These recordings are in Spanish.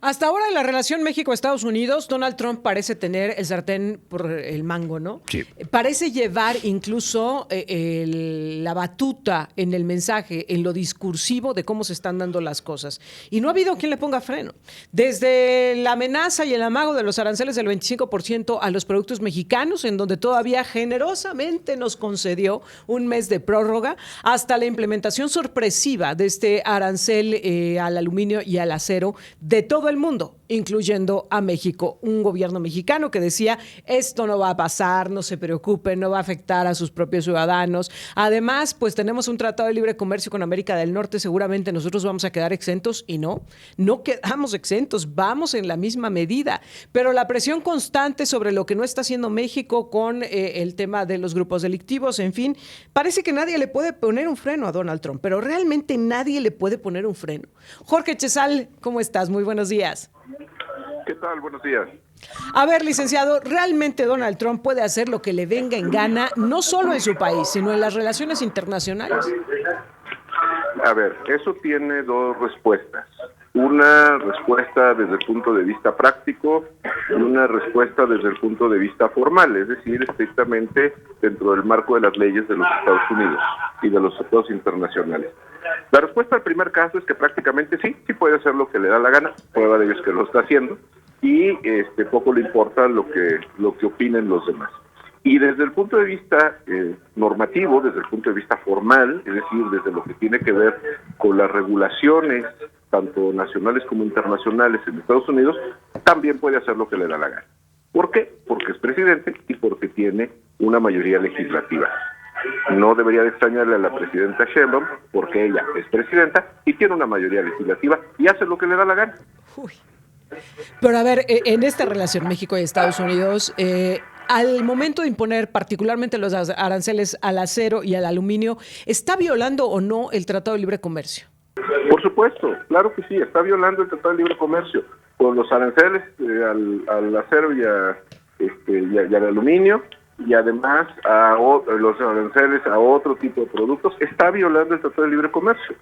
Hasta ahora en la relación México-Estados Unidos, Donald Trump parece tener el sartén por el mango, ¿no? Sí. Parece llevar incluso la batuta en el mensaje, en lo discursivo de cómo se están dando las cosas. Y no ha habido quien le ponga freno. Desde la amenaza y el amago de los aranceles del 25% a los productos mexicanos, en donde todavía generosamente nos concedió un mes de prórroga, hasta la implementación sorpresiva de este arancel al aluminio y al acero de todo el mundo, incluyendo a México. Un gobierno mexicano que decía, esto no va a pasar, no se preocupen, no va a afectar a sus propios ciudadanos. Además, pues tenemos un tratado de libre comercio con América del Norte, seguramente nosotros vamos a quedar exentos y no quedamos exentos, vamos en la misma medida. Pero la presión constante sobre lo que no está haciendo México con el tema de los grupos delictivos, en fin, parece que nadie le puede poner un freno a Donald Trump, pero realmente nadie le puede poner un freno. Jorge Chezal, ¿cómo estás? Muy buenos días. ¿Qué tal? Buenos días. A ver, licenciado, ¿realmente Donald Trump puede hacer lo que le venga en gana, no solo en su país, sino en las relaciones internacionales? A ver, eso tiene dos respuestas. Una respuesta desde el punto de vista práctico y una respuesta desde el punto de vista formal, es decir, estrictamente dentro del marco de las leyes de los Estados Unidos y de los tratados internacionales. La respuesta al primer caso es que prácticamente sí puede hacer lo que le da la gana, prueba de ello es que lo está haciendo, y poco le importa lo que opinen los demás. Y desde el punto de vista normativo, desde el punto de vista formal, es decir, desde lo que tiene que ver con las regulaciones, tanto nacionales como internacionales en Estados Unidos, también puede hacer lo que le da la gana. ¿Por qué? Porque es presidente y porque tiene una mayoría legislativa. No debería de extrañarle a la presidenta Sheinbaum, porque ella es presidenta y tiene una mayoría legislativa y hace lo que le da la gana. Uy. Pero a ver, en esta relación México y Estados Unidos, al momento de imponer particularmente los aranceles al acero y al aluminio, ¿está violando o no el Tratado de Libre Comercio? Por supuesto, claro que sí, está violando el Tratado de Libre Comercio con los aranceles al acero y al aluminio, y además los aranceles a otro tipo de productos. Está violando el Tratado de Libre Comercio.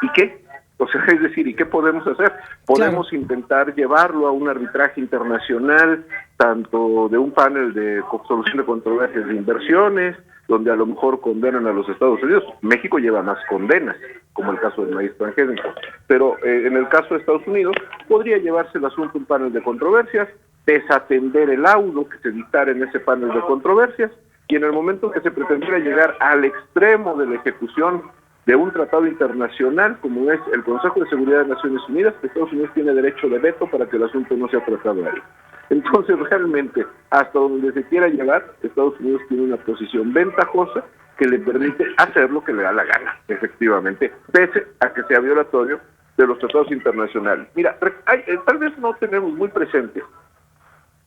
¿Y qué? O sea, es decir, ¿y qué podemos hacer? Podemos intentar llevarlo a un arbitraje internacional, tanto de un panel de solución de controversias de inversiones, donde a lo mejor condenan a los Estados Unidos. México lleva más condenas, como el caso del maíz transgénico. Pero en el caso de Estados Unidos, podría llevarse el asunto a un panel de controversias, desatender el laudo que se dictara en ese panel de controversias, y en el momento que se pretendiera llegar al extremo de la ejecución de un tratado internacional, como es el Consejo de Seguridad de Naciones Unidas, Estados Unidos tiene derecho de veto para que el asunto no sea tratado ahí. Entonces, realmente, hasta donde se quiera llegar, Estados Unidos tiene una posición ventajosa que le permite hacer lo que le da la gana, efectivamente, pese a que sea violatorio de los tratados internacionales. Mira, tal vez no tenemos muy presente,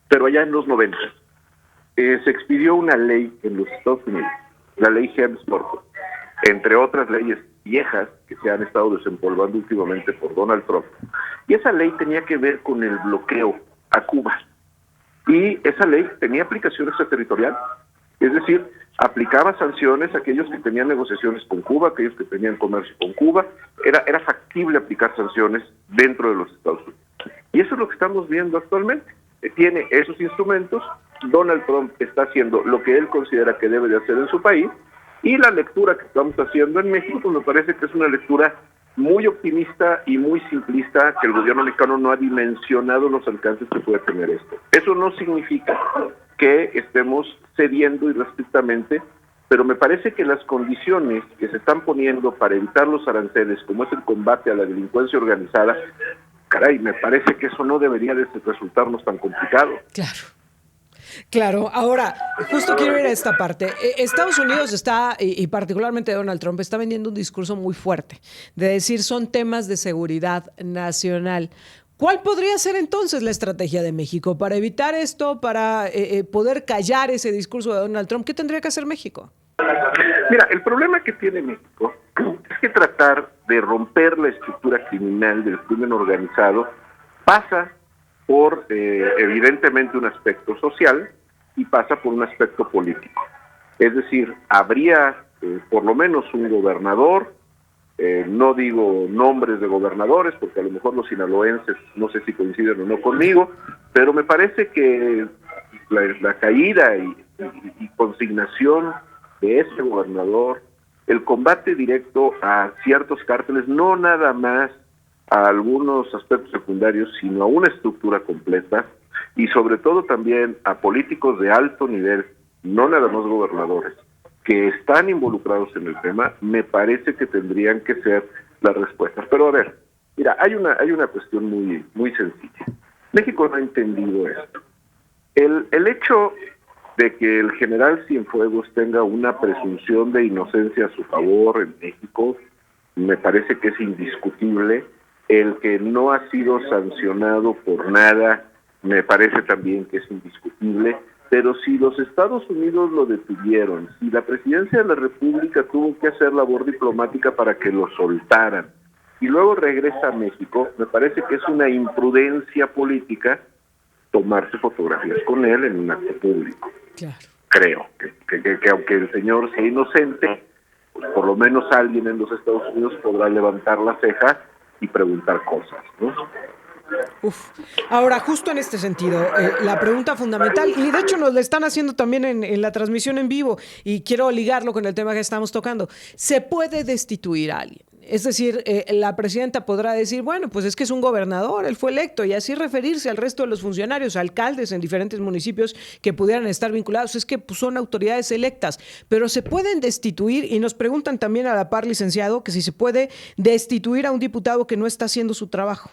pero allá en los 90 se expidió una ley en los Estados Unidos, la ley Helms-Burton, entre otras leyes viejas que se han estado desempolvando últimamente por Donald Trump. Y esa ley tenía que ver con el bloqueo a Cuba. Y esa ley tenía aplicación extraterritorial, es decir, aplicaba sanciones a aquellos que tenían negociaciones con Cuba, aquellos que tenían comercio con Cuba. Era factible aplicar sanciones dentro de los Estados Unidos. Y eso es lo que estamos viendo actualmente. Tiene esos instrumentos, Donald Trump está haciendo lo que él considera que debe de hacer en su país, y la lectura que estamos haciendo en México, pues me parece que es una lectura muy optimista y muy simplista, que el gobierno mexicano no ha dimensionado los alcances que puede tener esto. Eso no significa que estemos cediendo irrestrictamente, pero me parece que las condiciones que se están poniendo para evitar los aranceles, como es el combate a la delincuencia organizada, caray, me parece que eso no debería de resultarnos tan complicado. Claro, ahora, justo quiero ir a esta parte. Estados Unidos está, y particularmente Donald Trump, está vendiendo un discurso muy fuerte, de decir son temas de seguridad nacional. ¿Cuál podría ser entonces la estrategia de México para evitar esto, para poder callar ese discurso de Donald Trump? ¿Qué tendría que hacer México? Mira, el problema que tiene México es que tratar de romper la estructura criminal del crimen organizado pasa por evidentemente un aspecto social y pasa por un aspecto político. Es decir, habría por lo menos un gobernador No digo nombres de gobernadores, porque a lo mejor los sinaloenses no sé si coinciden o no conmigo, pero me parece que la caída y consignación de ese gobernador, el combate directo a ciertos cárteles, no nada más a algunos aspectos secundarios, sino a una estructura completa, y sobre todo también a políticos de alto nivel, no nada más gobernadores, que están involucrados en el tema, me parece que tendrían que ser las respuestas. Pero a ver, mira, hay una cuestión muy sencilla. México no ha entendido esto. El hecho de que el general Cienfuegos tenga una presunción de inocencia a su favor en México, me parece que es indiscutible. El que no ha sido sancionado por nada, me parece también que es indiscutible. Pero si los Estados Unidos lo detuvieron, si la presidencia de la República tuvo que hacer labor diplomática para que lo soltaran, y luego regresa a México, me parece que es una imprudencia política tomarse fotografías con él en un acto público. Claro. Creo que aunque el señor sea inocente, pues por lo menos alguien en los Estados Unidos podrá levantar la ceja y preguntar cosas, ¿no? Uf. Ahora, justo en este sentido, la pregunta fundamental, y de hecho nos la están haciendo también en la transmisión en vivo, y quiero ligarlo con el tema que estamos tocando, ¿se puede destituir a alguien? Es decir, la presidenta podrá decir, bueno, pues es que es un gobernador, él fue electo, y así referirse al resto de los funcionarios, alcaldes en diferentes municipios que pudieran estar vinculados, es que pues, son autoridades electas, pero se pueden destituir, y nos preguntan también a la par, licenciado, que si se puede destituir a un diputado que no está haciendo su trabajo.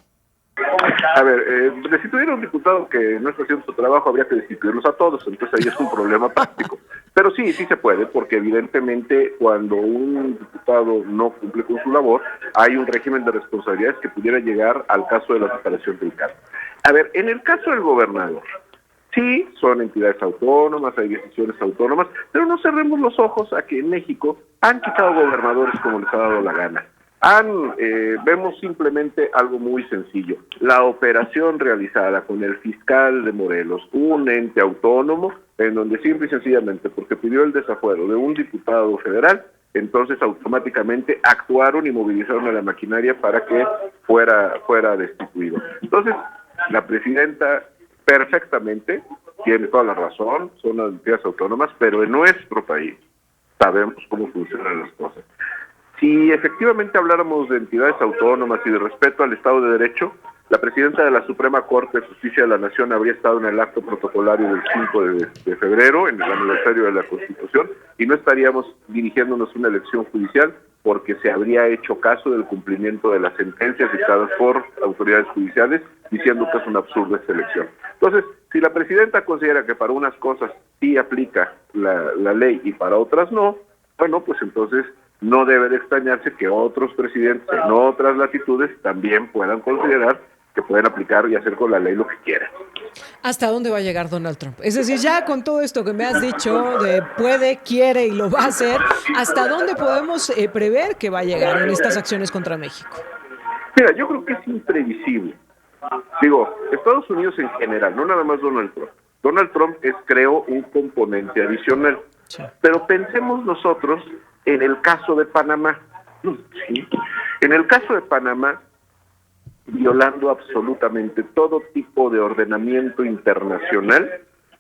A ver, destituir a un diputado que no está haciendo su trabajo habría que destituirlos a todos, entonces ahí es un problema práctico. Pero sí se puede, porque evidentemente cuando un diputado no cumple con su labor, hay un régimen de responsabilidades que pudiera llegar al caso de la separación del cargo. A ver, en el caso del gobernador, sí, son entidades autónomas, hay decisiones autónomas, pero no cerremos los ojos a que en México han quitado gobernadores como les ha dado la gana. Vemos simplemente algo muy sencillo. La operación realizada con el fiscal de Morelos, un ente autónomo, en donde simple y sencillamente, porque pidió el desafuero de un diputado federal, entonces automáticamente actuaron y movilizaron a la maquinaria para que fuera destituido. Entonces, la presidenta perfectamente tiene toda la razón, son las entidades autónomas, pero en nuestro país sabemos cómo funcionan las cosas. Si efectivamente habláramos de entidades autónomas y de respeto al Estado de Derecho, la presidenta de la Suprema Corte de Justicia de la Nación habría estado en el acto protocolario del 5 de febrero, en el aniversario de la Constitución, y no estaríamos dirigiéndonos a una elección judicial porque se habría hecho caso del cumplimiento de las sentencias dictadas por autoridades judiciales, diciendo que es una absurda esta elección. Entonces, si la presidenta considera que para unas cosas sí aplica la ley y para otras no, bueno, pues entonces no debe de extrañarse que otros presidentes en otras latitudes también puedan considerar que pueden aplicar y hacer con la ley lo que quieran. ¿Hasta dónde va a llegar Donald Trump? Es decir, ya con todo esto que me has dicho de puede, quiere y lo va a hacer, ¿hasta dónde podemos prever que va a llegar en estas acciones contra México? Mira, yo creo que es imprevisible. Digo, Estados Unidos en general, no nada más Donald Trump. Donald Trump es, creo, un componente adicional. Sí. Pero pensemos nosotros en el caso de Panamá. ¿Sí? En el caso de Panamá, violando absolutamente todo tipo de ordenamiento internacional,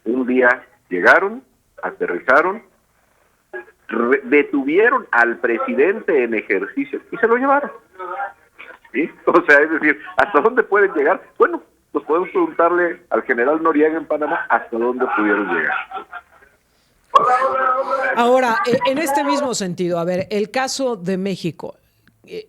un día llegaron, aterrizaron, detuvieron al presidente en ejercicio y se lo llevaron. ¿Sí? O sea, es decir, ¿hasta dónde pueden llegar? Bueno, pues podemos preguntarle al general Noriega en Panamá hasta dónde pudieron llegar. Ahora, en este mismo sentido, a ver, el caso de México,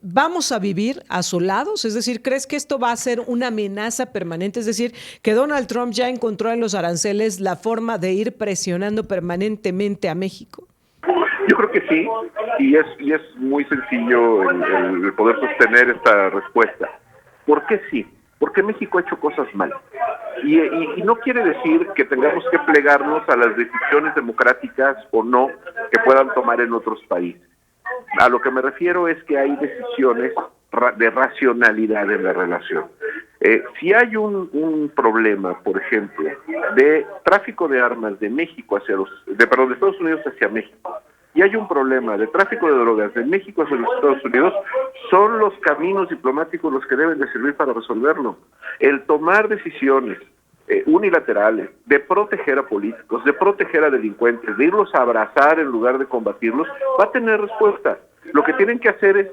¿vamos a vivir asolados? Es decir, ¿crees que esto va a ser una amenaza permanente? Es decir, que Donald Trump ya encontró en los aranceles la forma de ir presionando permanentemente a México. Yo creo que sí, y es muy sencillo el poder sostener esta respuesta. ¿Por qué sí? Porque México ha hecho cosas mal. Y no quiere decir que tengamos que plegarnos a las decisiones democráticas o no que puedan tomar en otros países. A lo que me refiero es que hay decisiones de racionalidad en la relación. Si hay un problema, por ejemplo, de tráfico de armas de México de Estados Unidos hacia México, y hay un problema de tráfico de drogas de México hacia los Estados Unidos, Son los caminos diplomáticos los que deben de servir para resolverlo. El tomar decisiones unilaterales, de proteger a políticos, de proteger a delincuentes, de irlos a abrazar en lugar de combatirlos, va a tener respuesta. Lo que tienen que hacer es,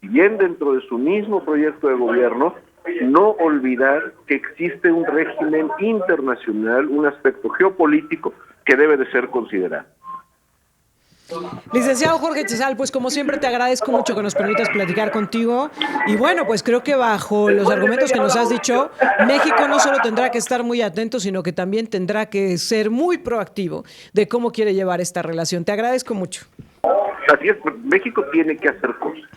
bien dentro de su mismo proyecto de gobierno, no olvidar que existe un régimen internacional, un aspecto geopolítico que debe de ser considerado. Licenciado Jorge Chezal, pues como siempre te agradezco mucho que nos permitas platicar contigo y bueno, pues creo que bajo los argumentos que nos has dicho, México no solo tendrá que estar muy atento, sino que también tendrá que ser muy proactivo de cómo quiere llevar esta relación. Te agradezco mucho. Así es, México tiene que hacer cosas.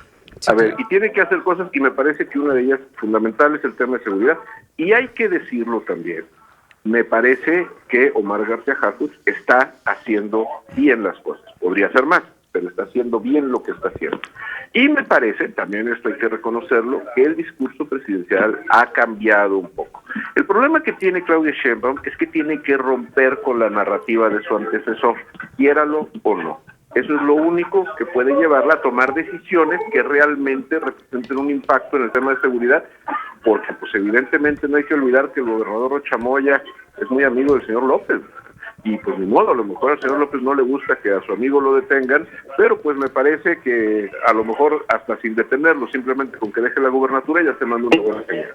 A ver, y tiene que hacer cosas y me parece que una de ellas fundamental es el tema de seguridad y hay que decirlo también. Me parece que Omar García Harfuch está haciendo bien las cosas. Podría hacer más, pero está haciendo bien lo que está haciendo. Y me parece, también esto hay que reconocerlo, que el discurso presidencial ha cambiado un poco. El problema que tiene Claudia Sheinbaum es que tiene que romper con la narrativa de su antecesor, quiéralo o no. Eso es lo único que puede llevarla a tomar decisiones que realmente representen un impacto en el tema de seguridad, porque pues evidentemente no hay que olvidar que el gobernador Rocha Moya es muy amigo del señor López, y pues ni modo, a lo mejor al señor López no le gusta que a su amigo lo detengan, pero pues me parece que a lo mejor hasta sin detenerlo, simplemente con que deje la gubernatura ya se manda una buena señal.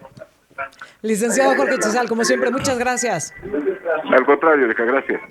Licenciado Jorge Chezal, como siempre, muchas gracias. Al contrario, Erika, gracias.